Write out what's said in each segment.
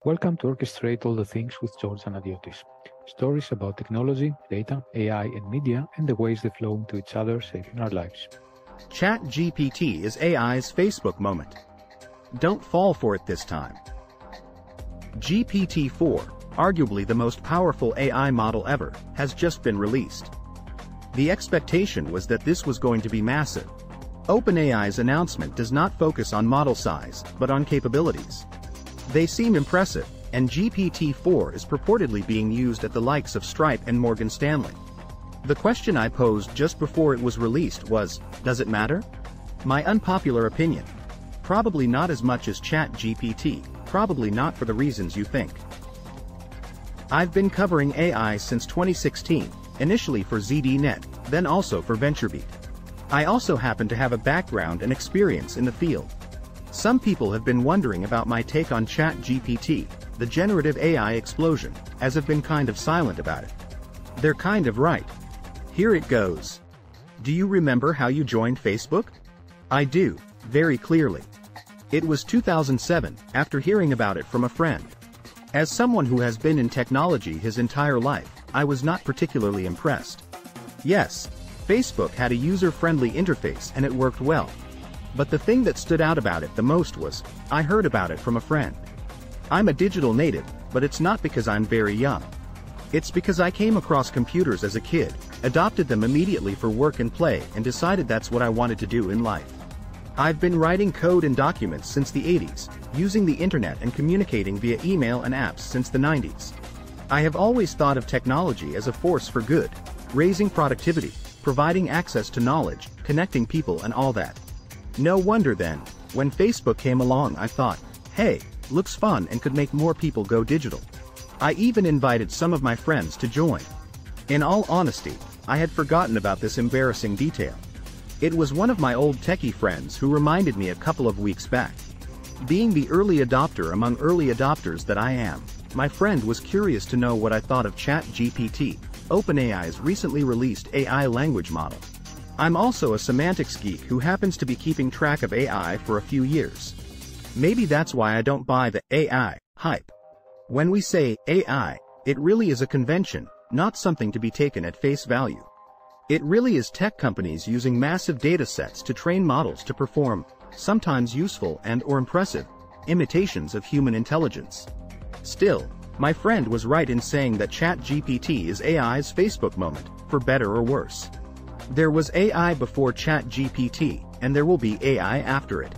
Welcome to Orchestrate All the Things with George Anadiotis. Stories about technology, data, AI, and media, and the ways they flow into each other, shaping our lives. ChatGPT is AI's Facebook moment. Don't fall for it this time. GPT-4, arguably the most powerful AI model ever, has just been released. The expectation was that this was going to be massive. OpenAI's announcement does not focus on model size, but on capabilities. They seem impressive, and GPT-4 is purportedly being used at the likes of Stripe and Morgan Stanley. The question I posed just before it was released was, does it matter? My unpopular opinion. Probably not as much as ChatGPT, probably not for the reasons you think. I've been covering AI since 2016, initially for ZDNet, then also for VentureBeat. I also happen to have a background and experience in the field. Some people have been wondering about my take on ChatGPT, the generative AI explosion, as I've been kind of silent about it. They're kind of right. Here it goes. Do you remember how you joined Facebook? I do, very clearly. It was 2007, after hearing about it from a friend. As someone who has been in technology his entire life, I was not particularly impressed. Yes, Facebook had a user-friendly interface and it worked well. But the thing that stood out about it the most was, I heard about it from a friend. I'm a digital native, but it's not because I'm very young. It's because I came across computers as a kid, adopted them immediately for work and play, and decided that's what I wanted to do in life. I've been writing code and documents since the 80s, using the internet and communicating via email and apps since the 90s. I have always thought of technology as a force for good, raising productivity, providing access to knowledge, connecting people and all that. No wonder then, when Facebook came along I thought, hey, looks fun and could make more people go digital. I even invited some of my friends to join. In all honesty, I had forgotten about this embarrassing detail. It was one of my old techie friends who reminded me a couple of weeks back. Being the early adopter among early adopters that I am, my friend was curious to know what I thought of ChatGPT, OpenAI's recently released AI language model. I'm also a semantics geek who happens to be keeping track of AI for a few years. Maybe that's why I don't buy the AI hype. When we say AI, it really is a convention, not something to be taken at face value. It really is tech companies using massive data sets to train models to perform, sometimes useful and/or impressive, imitations of human intelligence. Still, my friend was right in saying that ChatGPT is AI's Facebook moment, for better or worse. There was AI before ChatGPT, and there will be AI after it.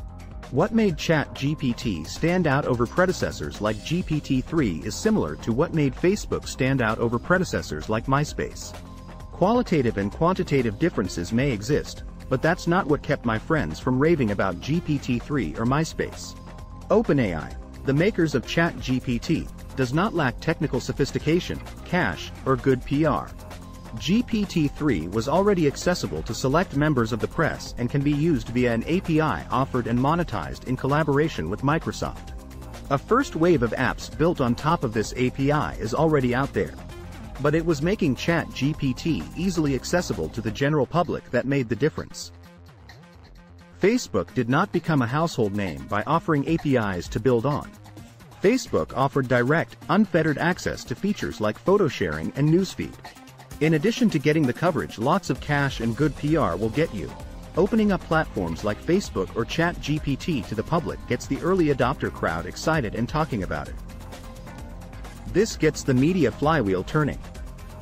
What made ChatGPT stand out over predecessors like GPT-3 is similar to what made Facebook stand out over predecessors like MySpace. Qualitative and quantitative differences may exist, but that's not what kept my friends from raving about GPT-3 or MySpace. OpenAI, the makers of ChatGPT, does not lack technical sophistication, cash, or good PR. GPT-3 was already accessible to select members of the press and can be used via an API offered and monetized in collaboration with Microsoft. A first wave of apps built on top of this API is already out there. But it was making ChatGPT easily accessible to the general public that made the difference. Facebook did not become a household name by offering APIs to build on. Facebook offered direct, unfettered access to features like photo sharing and newsfeed. In addition to getting the coverage lots of cash and good PR will get you, opening up platforms like Facebook or ChatGPT to the public gets the early adopter crowd excited and talking about it. This gets the media flywheel turning.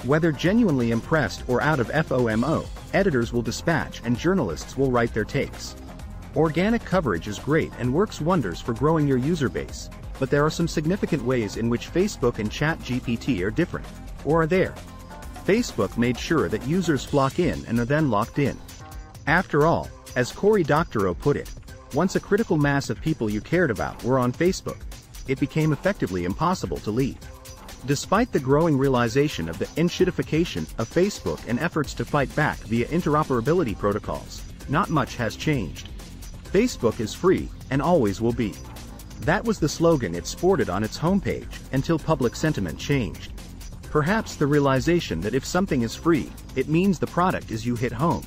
Whether genuinely impressed or out of FOMO, editors will dispatch and journalists will write their takes. Organic coverage is great and works wonders for growing your user base, but there are some significant ways in which Facebook and ChatGPT are different, or are there. Facebook made sure that users flock in and are then locked in. After all, as Cory Doctorow put it, once a critical mass of people you cared about were on Facebook, it became effectively impossible to leave. Despite the growing realization of the enshittification of Facebook and efforts to fight back via interoperability protocols, not much has changed. Facebook is free, and always will be. That was the slogan it sported on its homepage, until public sentiment changed. Perhaps the realization that if something is free, it means the product is you hit home.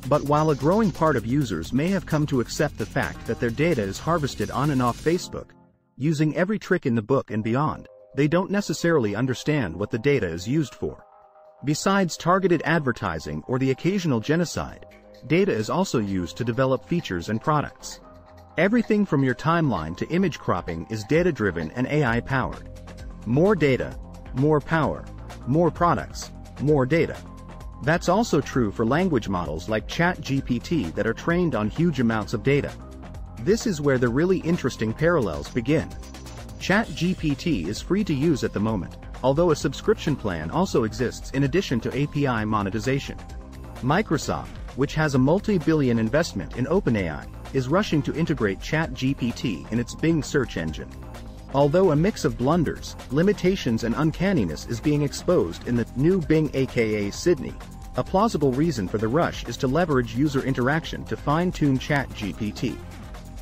But while a growing part of users may have come to accept the fact that their data is harvested on and off Facebook, using every trick in the book and beyond, they don't necessarily understand what the data is used for. Besides targeted advertising or the occasional genocide, data is also used to develop features and products. Everything from your timeline to image cropping is data-driven and AI-powered. More data, more power, more products, more data. That's also true for language models like ChatGPT that are trained on huge amounts of data. This is where the really interesting parallels begin. ChatGPT is free to use at the moment, although a subscription plan also exists in addition to API monetization. Microsoft, which has a multi-billion investment in OpenAI, is rushing to integrate ChatGPT in its Bing search engine. Although a mix of blunders, limitations and uncanniness is being exposed in the new Bing aka Sydney, a plausible reason for the rush is to leverage user interaction to fine-tune ChatGPT.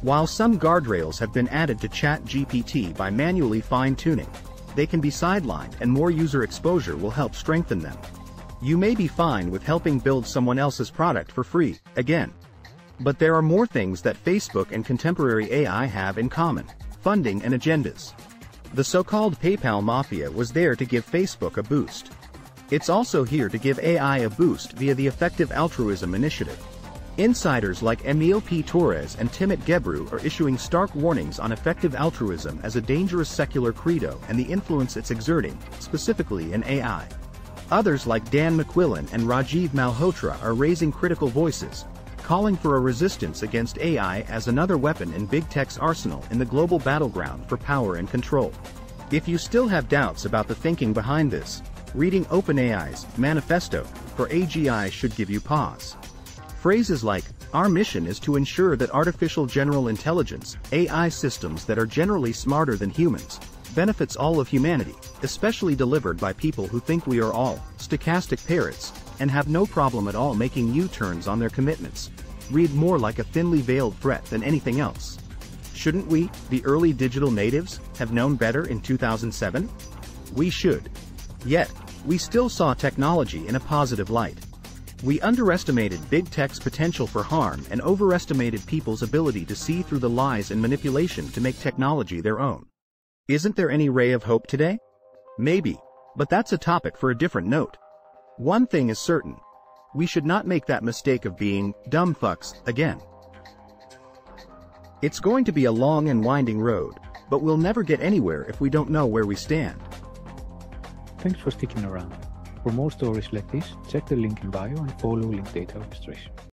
While some guardrails have been added to ChatGPT by manually fine-tuning, they can be sidelined and more user exposure will help strengthen them. You may be fine with helping build someone else's product for free, again. But there are more things that Facebook and contemporary AI have in common: funding and agendas. The so-called PayPal mafia was there to give Facebook a boost. It's also here to give AI a boost via the Effective Altruism Initiative. Insiders like Emil P. Torres and Timot Gebru are issuing stark warnings on effective altruism as a dangerous secular credo and the influence it's exerting, specifically in AI. Others like Dan McQuillan and Rajiv Malhotra are raising critical voices, calling for a resistance against AI as another weapon in big tech's arsenal in the global battleground for power and control. If you still have doubts about the thinking behind this, reading OpenAI's manifesto for AGI should give you pause. Phrases like, "Our mission is to ensure that artificial general intelligence, AI systems that are generally smarter than humans, benefits all of humanity, especially delivered by people who think we are all stochastic parrots, and have no problem at all making U-turns on their commitments," read more like a thinly veiled threat than anything else. Shouldn't we, the early digital natives, have known better in 2007? We should. Yet, we still saw technology in a positive light. We underestimated big tech's potential for harm and overestimated people's ability to see through the lies and manipulation to make technology their own. Isn't there any ray of hope today? Maybe, but that's a topic for a different note. One thing is certain. We should not make that mistake of being dumb fucks again. It's going to be a long and winding road, but we'll never get anywhere if we don't know where we stand. Thanks for sticking around. For more stories like this, check the link in bio and follow Link Data Illustration.